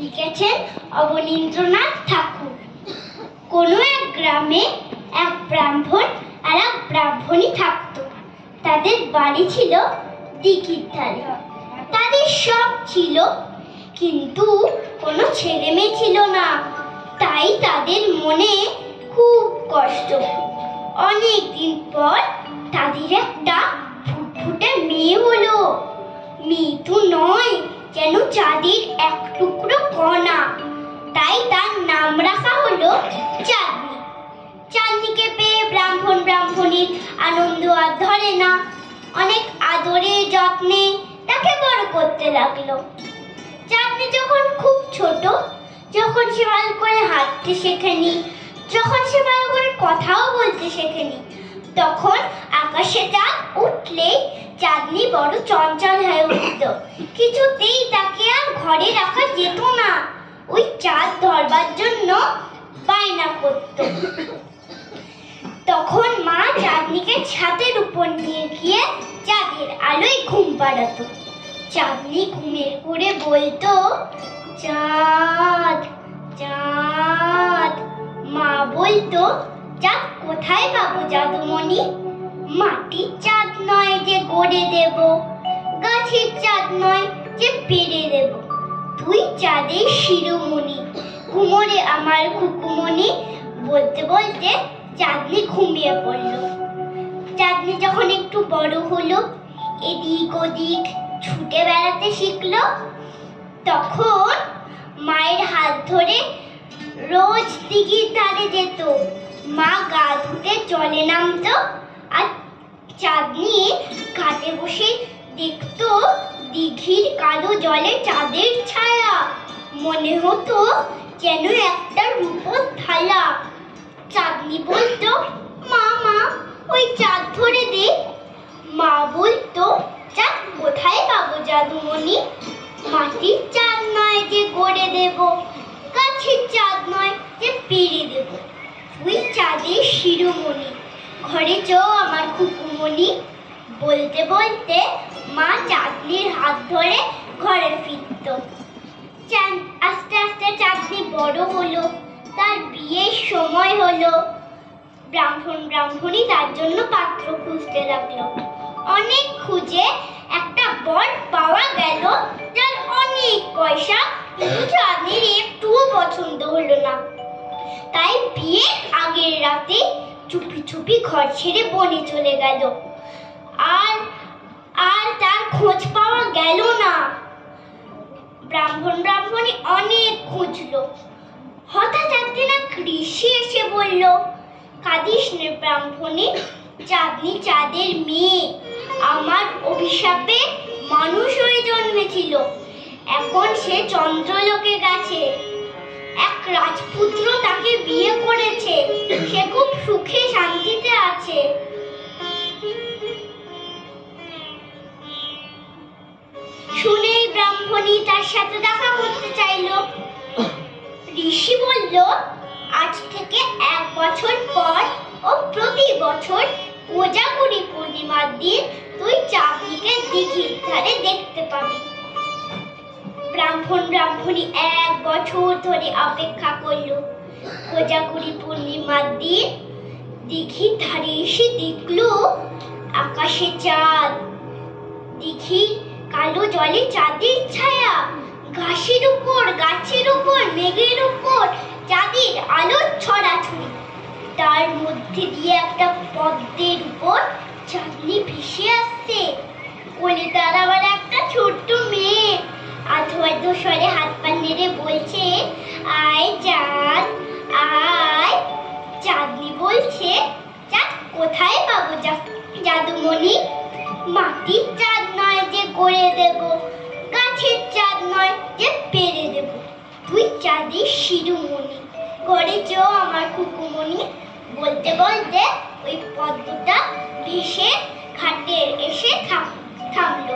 লিখেছেন অবনীন্দ্রনাথ ঠাকুর। কোনো এক গ্রামে এক ব্রাহ্মণ আর এক ব্রাহ্মণী থাকতো। তাদের বাড়ি ছিল দিঘির ধারে। তাদের সব ছিল, কিন্তু কোনো ছেলে মেয়ে ছিল না। তাই তাদের মনে খুব কষ্ট। অনেক দিন পর তাদের একটা ফুটফুটে মেয়ে হলো। মেয়ে তো নয়, যেন চাঁদের এক টুকরো কণা। তাই তার নাম রাখা হলো চাঁদনি। চাঁদনিকে পেয়ে ব্রাহ্মণ ব্রাহ্মণীর আনন্দ আর ধরে না। অনেক আদরে যত্নে তাকে বড় করতে লাগলো। চাঁদনি যখন খুব ছোট, যখন সে ভালো করে হাঁটতে শেখেনি, যখন সে ভালো করে কথাও বলতে শেখেনি, তখন আকাশে চাঁদ উঠলেই চাঁদনি বড় চঞ্চল হয়ে উঠত। কিছুতেই তাকে আর ঘরে রাখা যেত না। ওই চাঁদ ধরবার জন্য বায়না করত। তখন মা চাঁদনিকে ছাদের উপর নিয়ে গিয়ে চাঁদের আলোয় ঘুম পাড়াতো। চাঁদনি ঘুমের করে বলতো, চাঁদ চাঁদ। মা বলতো, চাঁদ কোথায় পাবো জাদুমণি? মাটির চাঁদ নয় যে গড়ে দেব, গাছের চাঁদ নয় যে পেড়ে দেব। তুই চাঁদের শিরোমণি, ঘুমোরে আমার খুকুমণি। বলতে বলতে চাঁদনি ঘুমিয়ে পড়ল। চাঁদনি যখন একটু বড় হলো, এদিক ওদিক ছুটে বেড়াতে শিখলো, তখন মায়ের হাত ধরে রোজ দিঘির ধারে যেত। মা গা ধুতে জলে নামতো, আর চাঁদনি ঘাটে বসে দেখতো দিঘির কালো জলে চাঁদের ছায়া। মনে হতো যেন একটা রূপোর থালা। চাঁদনি বলতো, মা মা ওই চাঁদ ধরে দে। মা বলতো, চাঁদ কোথায় পাবো জাদুমণি? মাটির চাঁদ নয় যে গড়ে দেব, গাছের চাঁদ নয় যে পেড়ে দেব। তুই চাঁদের শিরোমণি, ঘরে চো আমার খুকুমণি। বলতে বলতে মা চাঁদনির হাত ধরে ঘরে ফিরত। আস্তে আস্তে চাঁদনি বড় হলো, তার বিয়ের সময় হলো। ব্রাহ্মণ ব্রাহ্মণী তার জন্য পাত্র খুঁজতে লাগলো। অনেক খুঁজে একটা বর পাওয়া গেল, যার অনেক পয়সা, কিন্তু চাঁদনির একটুও পছন্দ হলো না। তাই বিয়ের আগের রাতে চুপি চুপি ঘর ছেড়ে বনে চলে গেল। আর আর তার খোঁজ পাওয়া গেল না। ব্রাহ্মণ ব্রাহ্মণী অনেক খুঁজলো। হঠাৎ একদিন এক ঋষি এসে বলল, কাঁদিস নে ব্রাহ্মণী, চাঁদনি চাঁদের মেয়ে। আমার অভিশাপে মানুষ হয়ে জন্মেছিল, এখন সে চন্দ্রলোকে গেছে। এক রাজপুত্র তাকে বিয়ে করেছে, সে খুব সুখে শান্তিতে আছে। শুনেই ব্রাহ্মণী তার সাথে দেখা করতে চাইল। ঋষি বলল, আজ থেকে 1 বছর পর ও প্রতি বছর কোজাগরী পূর্ণিমার দিন তুই চাঁদনিকে দিঘির ধারে দেখতে পাবি। ব্রাহ্মণ ব্রাহ্মণী 1 বছর ধরে অপেক্ষা করলো। কোজাগরী পূর্ণিমার দিন দিঘির ধারে এসে দেখলো আকাশে চাঁদ, দিঘির কালো জলে চাঁদের ছায়া, ঘাসের উপর গাছের উপর মেঘের উপর চাঁদের আলোর ছড়াছড়ি। তার মধ্যে দিয়ে একটা পদ্মের উপর চাঁদনি ভেসে আসছে। কোলে তার আবার একটা ছোট্ট মেয়ে, আধো আধো স্বরে হাত পা নেড়ে বলছে, আয় চাঁদ আয়। চাঁদনি বলছে, চাঁদ কোথায় পাবো জাদুমণি? মাটির চাঁদ নয় যে গড়ে দেব, গাছের চাঁদ নয় যে পেড়ে দেব। তুই চাঁদের শিরোমণি, ঘরে চো আমার খুকুমণি। বলতে বলতে ওই পদ্মটা ভেসে ঘাটে এসে থামলো।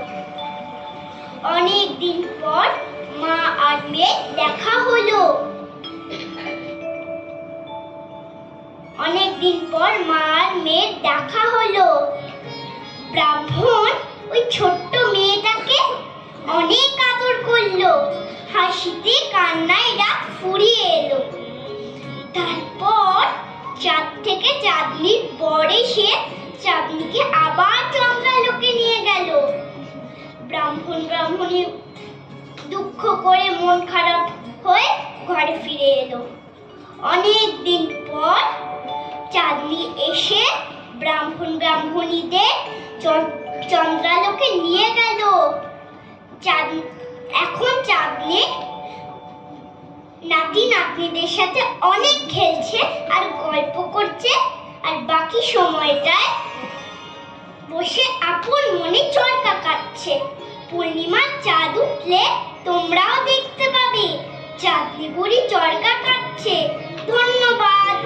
অনেক দিন পর মা আর মেয়ে দেখা হলো। ব্রাহ্মণ ওই ছোট্ট মেয়েটাকে অনেক আদর করলো, হাসিতে কান্নায় রাত ফুরিয়ে এলো। তারপর চাঁদ থেকে চাঁদনির বর এসে চাঁদনিকে আবার চন্দ্রালোকে নিয়ে গেল। ব্রাহ্মণী দুঃখ করে মন খারাপ হয়ে ঘরে ফিরে এলো। অনেক দিন পর চাঁদনি এসে ব্রাহ্মণীদের চন্দ্রালোকে নিয়ে গেল। এখন চাঁদনি নাতি নাতনিদের সাথে অনেক খেলছে আর গল্প করছে, আর বাকি সময়টায় বসে আপন মনে চরকা কাটছে। পূর্ণিমার চাঁদ উঠলে তোমরাও দেখতে পাবে চাঁদনি বুড়ি চরকা কাটছে। ধন্যবাদ।